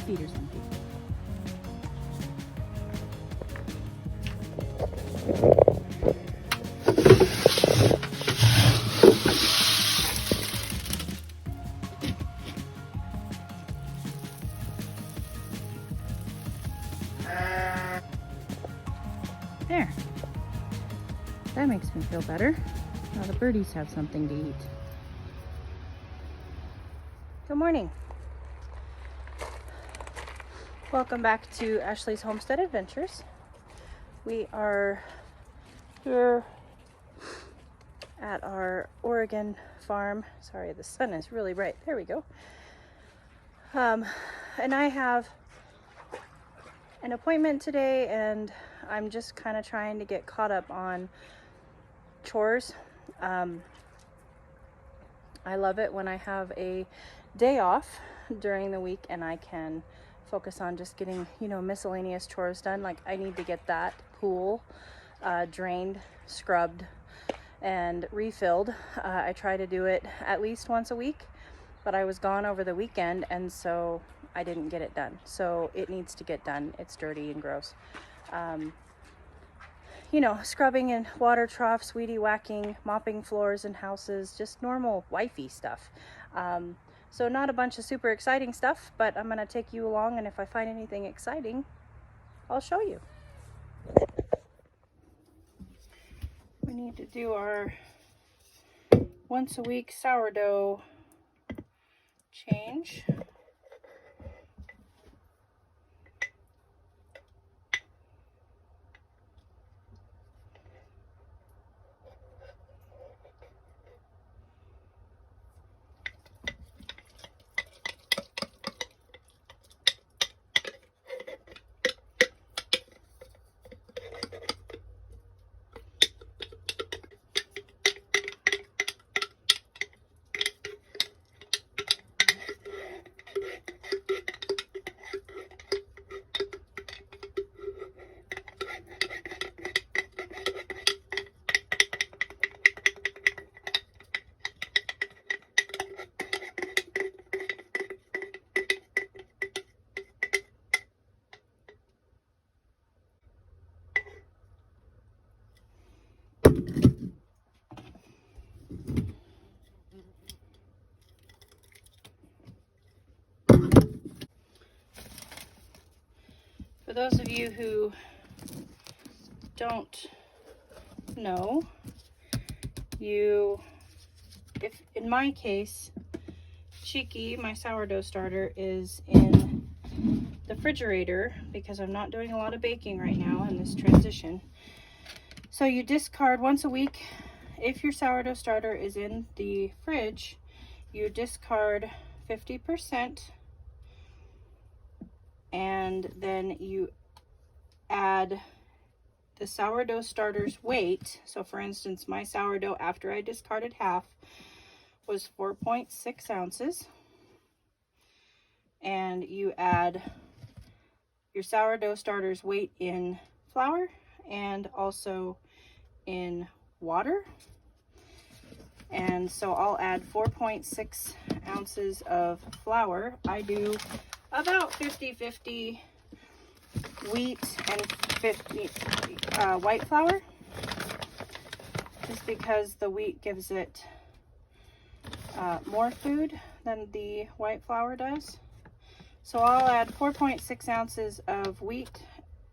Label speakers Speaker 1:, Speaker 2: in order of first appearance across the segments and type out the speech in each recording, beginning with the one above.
Speaker 1: feeder's empty. There. That makes me feel better. Now the birdies have something to eat. Good morning. Welcome back to Ashley's Homestead Adventures. We are here at our Oregon farm. Sorry, the sun is really bright. There we go. And I have an appointment today, and I'm just kind of trying to get caught up on chores. I love it when I have a day off during the week and I can focus on just getting, miscellaneous chores done. Like I need to get that pool drained, scrubbed, and refilled. I try to do it at least once a week, but I was gone over the weekend and so I didn't get it done. So it needs to get done. It's dirty and gross. Scrubbing and water troughs, weedy whacking, mopping floors in houses, just normal wifey stuff. So not a bunch of super exciting stuff, but I'm going to take you along, and if I find anything exciting, I'll show you. We need to do our once a week sourdough change. For those of you who don't know, if in my case, Cheeky, my sourdough starter, is in the refrigerator because I'm not doing a lot of baking right now in this transition. So you discard once a week. If your sourdough starter is in the fridge, you discard 50%. And then you add the sourdough starter's weight. So for instance, my sourdough after I discarded half was 4.6 ounces. And you add your sourdough starter's weight in flour and also in water. And so I'll add 4.6 ounces of flour. I do about 50-50 wheat and 50 white flour, just because the wheat gives it more food than the white flour does. So I'll add 4.6 ounces of wheat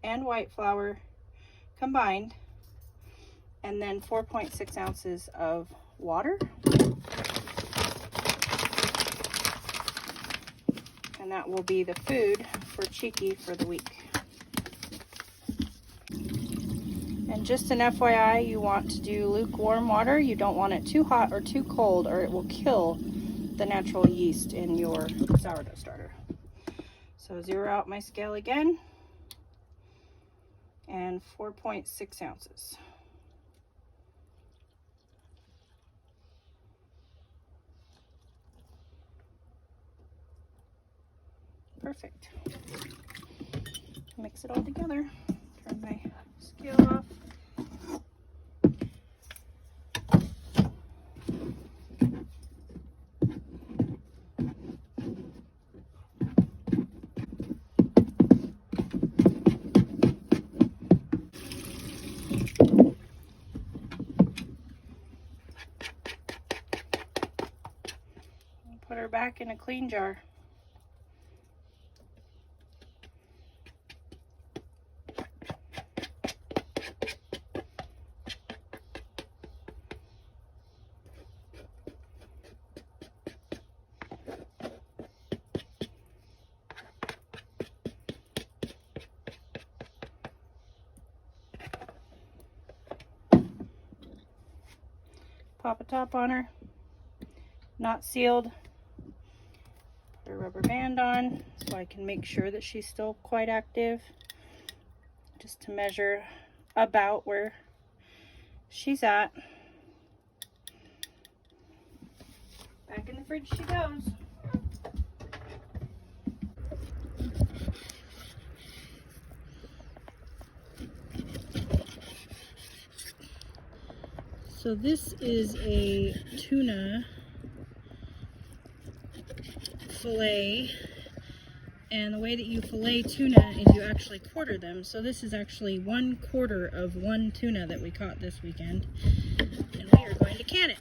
Speaker 1: and white flour combined, and then 4.6 ounces of water. And that will be the food for Cheeky for the week. And just an FYI, you want to do lukewarm water. You don't want it too hot or too cold, or it will kill the natural yeast in your sourdough starter. So zero out my scale again, and 4.6 ounces. Perfect. Mix it all together. Turn my scale off. put her back in a clean jar. Pop a top on her, not sealed. Put a rubber band on so I can make sure that she's still quite active, just to measure about where she's at. Back in the fridge she goes. So this is a tuna fillet, and the way that you fillet tuna is you actually quarter them. So this is actually 1/4 of one tuna that we caught this weekend, and we are going to can it.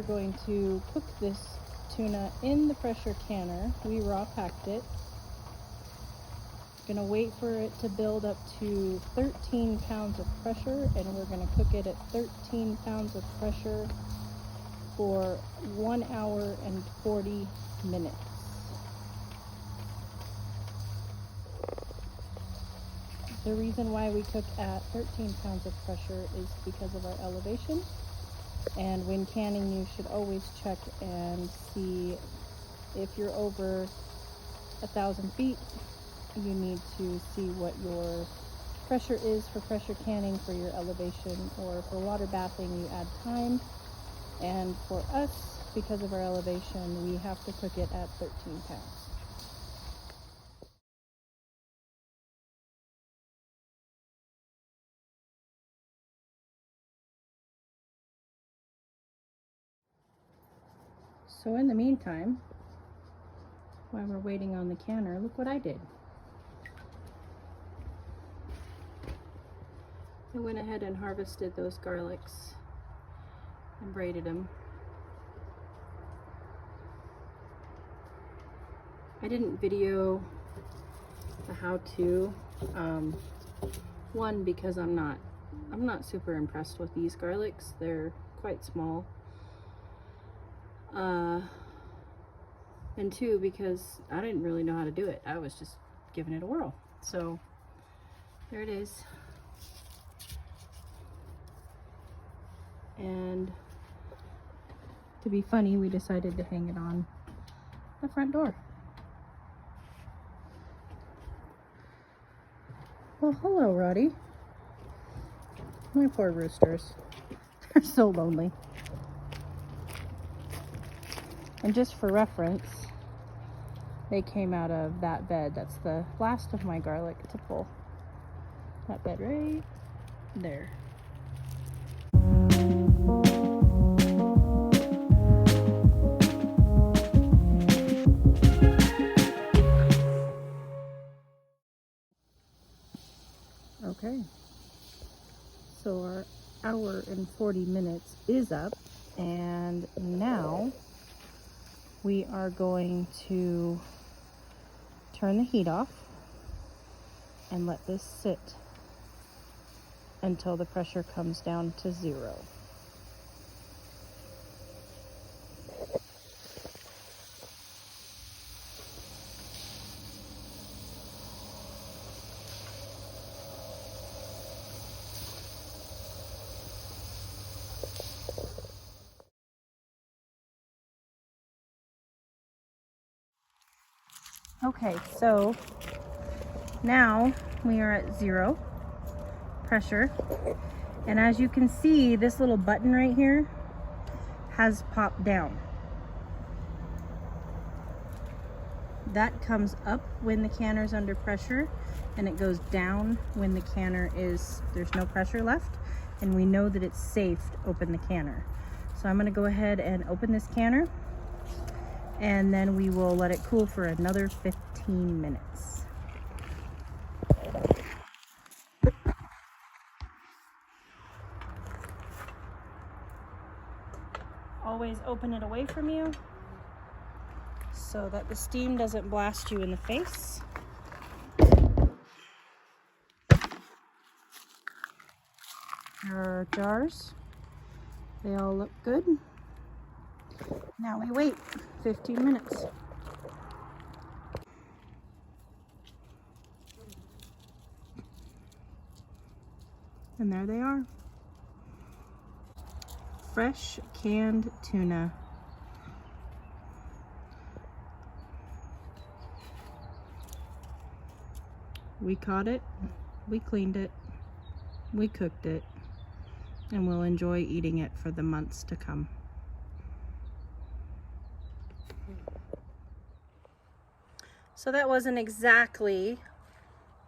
Speaker 1: Going to cook this tuna in the pressure canner. We raw packed it. Gonna wait for it to build up to 13 pounds of pressure, and we're gonna cook it at 13 pounds of pressure for 1 hour and 40 minutes. The reason why we cook at 13 pounds of pressure is because of our elevation. And when canning, you should always check and see if you're over 1,000 feet. You need to see what your pressure is for pressure canning for your elevation, or for water bathing, you add time. And for us, because of our elevation, we have to cook it at 13 pounds. So in the meantime, while we're waiting on the canner, look what I did. I went ahead and harvested those garlics and braided them. I didn't video the how-to. One, because I'm not super impressed with these garlics. They're quite small. And two, because I didn't really know how to do it. I was just giving it a whirl. So there it is. And to be funny, we decided to hang it on the front door. Well, hello, Roddy. My poor roosters. They're so lonely. And just for reference, they came out of that bed. That's the last of my garlic to pull. That bed right there. Okay, so our hour and 40 minutes is up, and now we are going to turn the heat off and let this sit until the pressure comes down to 0. Okay, so now we are at 0 pressure, and as you can see, this little button right here has popped down. That comes up when the canner is under pressure, and it goes down when the canner there's no pressure left, and we know that it's safe to open the canner. So I'm going to go ahead and open this canner, and then we will let it cool for another 15 minutes. Always open it away from you so that the steam doesn't blast you in the face. Our jars, they all look good. Now we wait 15 minutes. And there they are. Fresh canned tuna. We caught it, we cleaned it, we cooked it, and we'll enjoy eating it for the months to come. So that wasn't exactly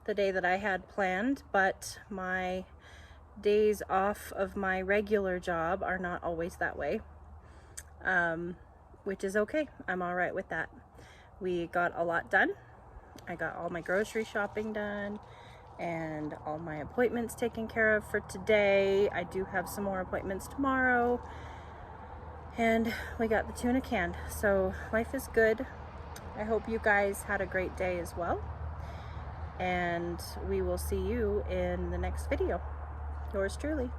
Speaker 1: the day that I had planned, but my days off of my regular job are not always that way, which is okay. I'm all right with that. We got a lot done. I got all my grocery shopping done and all my appointments taken care of for today. I do have some more appointments tomorrow, and we got the tuna canned. So life is good. I hope you guys had a great day as well, and we will see you in the next video. Yours truly.